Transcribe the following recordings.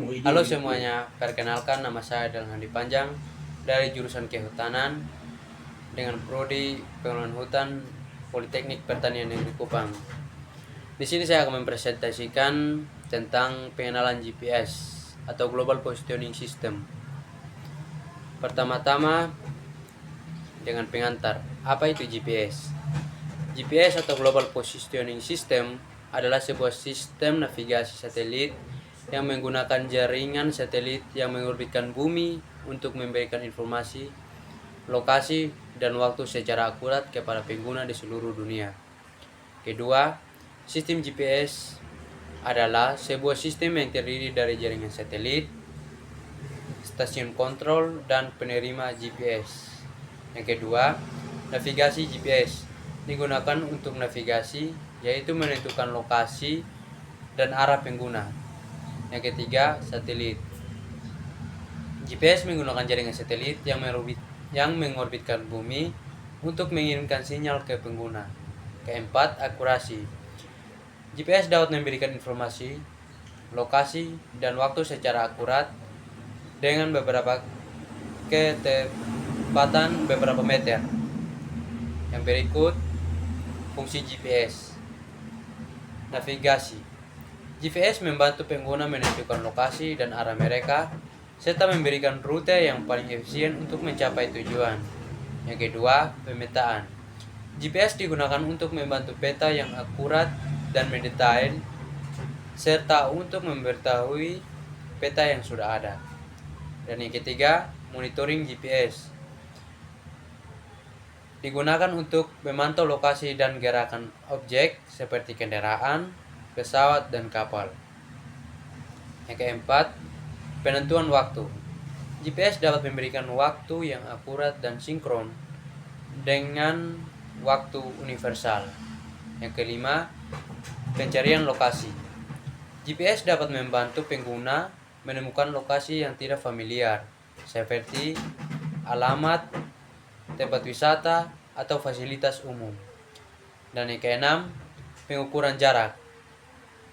Halo semuanya, perkenalkan nama saya Adalah Handi Panjang dari jurusan Kehutanan dengan prodi Pengelolaan Hutan Politeknik Pertanian Negeri Kupang. Di sini saya akan mempresentasikan tentang pengenalan GPS atau Global Positioning System. Pertama-tama dengan pengantar, apa itu GPS? GPS atau Global Positioning System adalah sebuah sistem navigasi satelit yang menggunakan jaringan satelit yang mengorbitkan bumi untuk memberikan informasi, lokasi, dan waktu secara akurat kepada pengguna di seluruh dunia. Kedua, sistem GPS adalah sebuah sistem yang terdiri dari jaringan satelit, stasiun kontrol, dan penerima GPS. Yang kedua, navigasi GPS digunakan untuk navigasi, yaitu menentukan lokasi dan arah pengguna. Yang ketiga, satelit. GPS menggunakan jaringan satelit yang mengorbitkan bumi untuk mengirimkan sinyal ke pengguna. Keempat, akurasi. GPS dapat memberikan informasi, lokasi, dan waktu secara akurat dengan beberapa ketepatan beberapa meter. Yang berikut, fungsi GPS. Navigasi. GPS membantu pengguna menentukan lokasi dan arah mereka, serta memberikan rute yang paling efisien untuk mencapai tujuan. Yang kedua, pemetaan. GPS digunakan untuk membantu peta yang akurat dan mendetail, serta untuk memberitahui peta yang sudah ada. Dan yang ketiga, monitoring GPS. Digunakan untuk memantau lokasi dan gerakan objek seperti kendaraan, pesawat, dan kapal. Yang keempat, penentuan waktu. GPS dapat memberikan waktu yang akurat dan sinkron dengan waktu universal. Yang kelima, pencarian lokasi. GPS dapat membantu pengguna menemukan lokasi yang tidak familiar, seperti alamat, tempat wisata, atau fasilitas umum. Dan yang keenam, pengukuran jarak.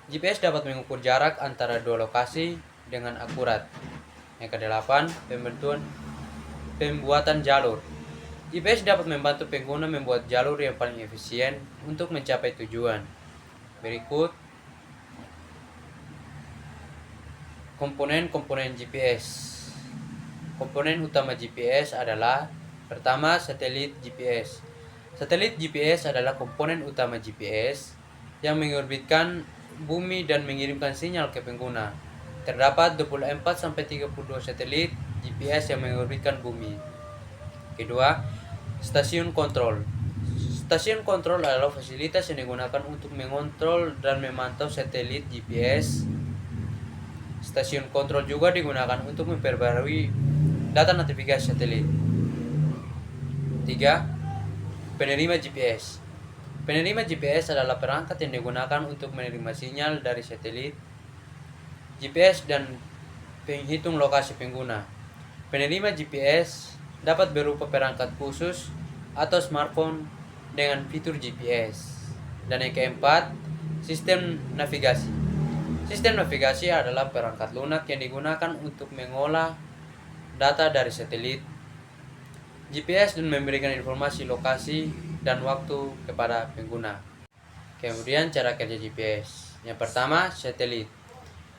GPS dapat mengukur jarak antara dua lokasi dengan akurat. Yang kedelapan, pembuatan jalur. GPS dapat membantu pengguna membuat jalur yang paling efisien untuk mencapai tujuan. Berikut komponen-komponen GPS. Komponen utama GPS adalah: pertama, satelit GPS. Satelit GPS adalah komponen utama GPS yang mengorbitkan bumi dan mengirimkan sinyal ke pengguna. Terdapat 24-32 satelit GPS yang mengorbitkan bumi. Kedua, stasiun kontrol. Stasiun kontrol adalah fasilitas yang digunakan untuk mengontrol dan memantau satelit GPS. Stasiun kontrol juga digunakan untuk memperbarui data navigasi satelit. 3. Penerima GPS. Penerima GPS adalah perangkat yang digunakan untuk menerima sinyal dari satelit, GPS, dan penghitung lokasi pengguna. Penerima GPS dapat berupa perangkat khusus atau smartphone dengan fitur GPS. Dan yang keempat, sistem navigasi. Sistem navigasi adalah perangkat lunak yang digunakan untuk mengolah data dari satelit, GPS, dan memberikan informasi lokasi dan waktu kepada pengguna. Kemudian cara kerja GPS. Yang pertama, satelit.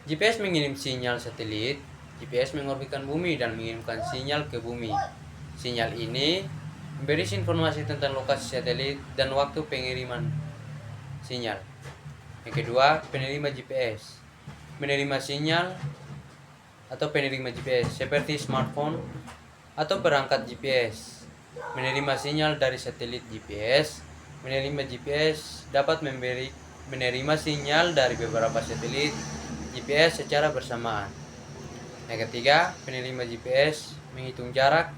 GPS mengirim sinyal satelit. GPS mengorbitkan bumi dan mengirimkan sinyal ke bumi. Sinyal ini berisi informasi tentang lokasi satelit dan waktu pengiriman sinyal. Yang kedua, penerima GPS. Menerima sinyal atau penerima GPS seperti smartphone atau perangkat GPS. Menerima sinyal dari satelit GPS. Menerima GPS dapat menerima sinyal dari beberapa satelit GPS secara bersamaan. Yang ketiga, penerima GPS menghitung jarak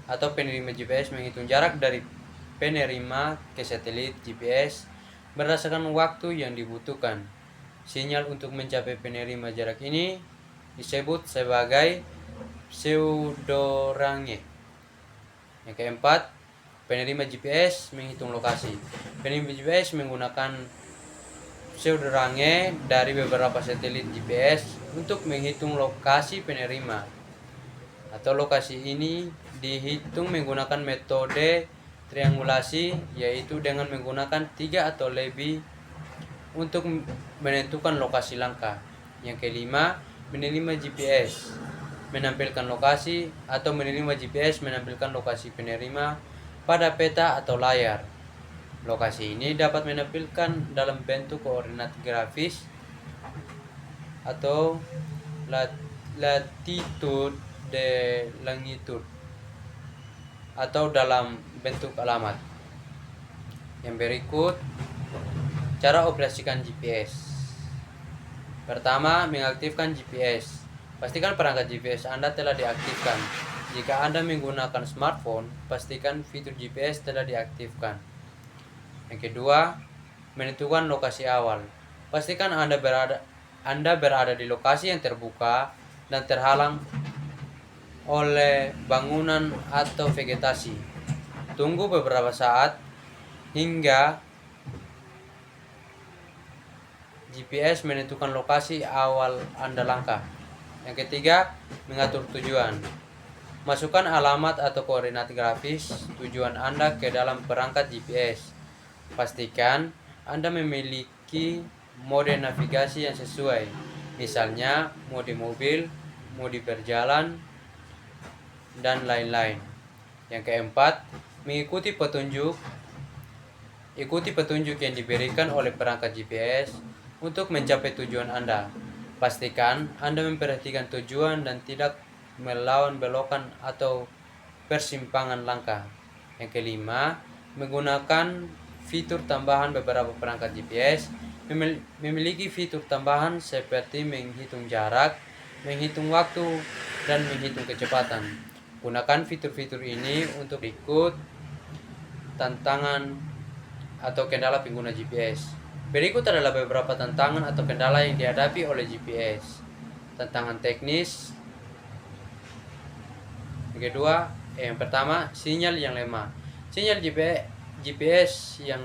atau penerima GPS menghitung jarak dari penerima ke satelit GPS berdasarkan waktu yang dibutuhkan. Sinyal untuk mencapai penerima jarak ini disebut sebagai pseudorange. Yang keempat, penerima GPS menghitung lokasi. Penerima GPS menggunakan pseudorange dari beberapa satelit GPS untuk menghitung lokasi penerima, atau lokasi ini dihitung menggunakan metode triangulasi, yaitu dengan menggunakan 3 atau lebih untuk menentukan lokasi langkah. Yang kelima, menerima GPS, menampilkan lokasi atau menerima GPS menampilkan lokasi penerima pada peta atau layar. Lokasi ini dapat menampilkan dalam bentuk koordinat grafis atau latitude de longitude atau dalam bentuk alamat. Yang berikut, cara operasikan GPS. Pertama, mengaktifkan GPS. Pastikan perangkat GPS Anda telah diaktifkan. Jika Anda menggunakan smartphone, pastikan fitur GPS telah diaktifkan. Yang kedua, menentukan lokasi awal. Pastikan Anda berada di lokasi yang terbuka dan terhalang oleh bangunan atau vegetasi. Tunggu beberapa saat hingga GPS menentukan lokasi awal Anda langkah. Yang ketiga, mengatur tujuan. Masukkan alamat atau koordinat grafis tujuan Anda ke dalam perangkat GPS. Pastikan Anda memiliki mode navigasi yang sesuai, misalnya mode mobil, mode berjalan, dan lain-lain. Yang keempat, mengikuti petunjuk. Ikuti petunjuk yang diberikan oleh perangkat GPS untuk mencapai tujuan Anda. Pastikan Anda memperhatikan tujuan dan tidak melawan belokan atau persimpangan langkah. Yang kelima, menggunakan fitur tambahan. Beberapa perangkat GPS memiliki fitur tambahan seperti menghitung jarak, menghitung waktu, dan menghitung kecepatan. Gunakan fitur-fitur ini untuk ikut tantangan atau kendala pengguna GPS. Berikut adalah beberapa tantangan atau kendala yang dihadapi oleh GPS. Tantangan teknis. Yang pertama, sinyal yang lemah. Sinyal GPS yang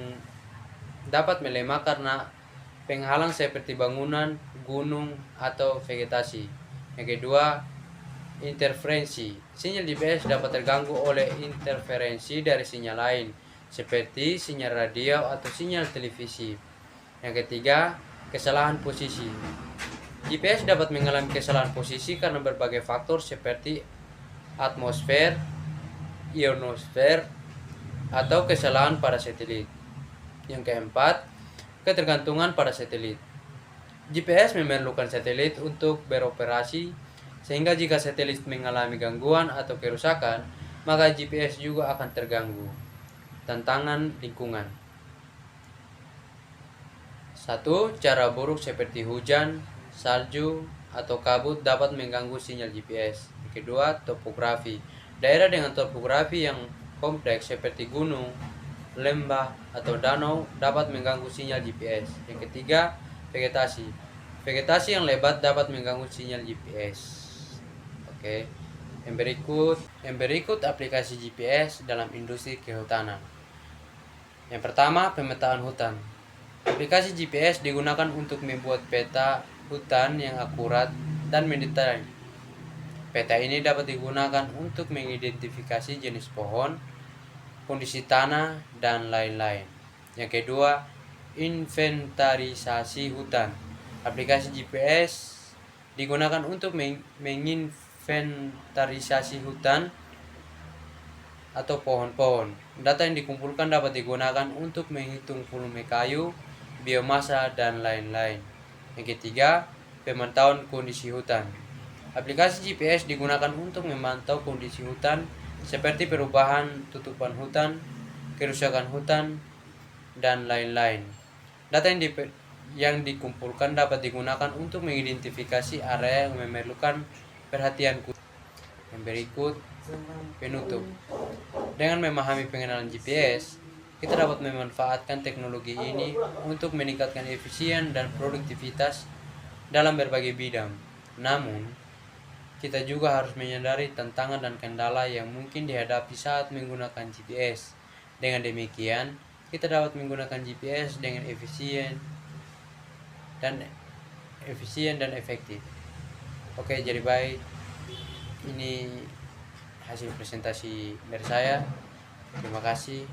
dapat melemah karena penghalang seperti bangunan, gunung, atau vegetasi. Yang kedua, interferensi. Sinyal GPS dapat terganggu oleh interferensi dari sinyal lain, seperti sinyal radio atau sinyal televisi. Yang ketiga, kesalahan posisi. GPS dapat mengalami kesalahan posisi karena berbagai faktor seperti atmosfer, ionosfer, atau kesalahan pada satelit. Yang keempat, ketergantungan pada satelit. GPS memerlukan satelit untuk beroperasi, sehingga jika satelit mengalami gangguan atau kerusakan, maka GPS juga akan terganggu. Tantangan lingkungan. 1. Cara buruk seperti hujan, salju, atau kabut dapat mengganggu sinyal GPS. Yang kedua, topografi. Daerah dengan topografi yang kompleks seperti gunung, lembah, atau danau dapat mengganggu sinyal GPS. Yang ketiga, vegetasi. Vegetasi yang lebat dapat mengganggu sinyal GPS. Oke. Yang berikut aplikasi GPS dalam industri kehutanan. Yang pertama, pemetaan hutan. Aplikasi GPS digunakan untuk membuat peta hutan yang akurat dan mendetail. Peta ini dapat digunakan untuk mengidentifikasi jenis pohon, kondisi tanah, dan lain-lain. Yang kedua, inventarisasi hutan. Aplikasi GPS digunakan untuk menginventarisasi hutan atau pohon-pohon. Data yang dikumpulkan dapat digunakan untuk menghitung volume kayu, biomasa, dan lain-lain. Yang ketiga, pemantauan kondisi hutan. Aplikasi GPS digunakan untuk memantau kondisi hutan seperti perubahan tutupan hutan, kerusakan hutan, dan lain-lain. Data yang dikumpulkan dapat digunakan untuk mengidentifikasi area yang memerlukan perhatian khusus. Yang berikut, penutup. Dengan memahami pengenalan GPS, kita dapat memanfaatkan teknologi ini untuk meningkatkan efisien dan produktivitas dalam berbagai bidang. Namun, kita juga harus menyadari tantangan dan kendala yang mungkin dihadapi saat menggunakan GPS. Dengan demikian, kita dapat menggunakan GPS dengan efisien dan efektif. Oke, jadi baik. Ini hasil presentasi dari saya. Terima kasih.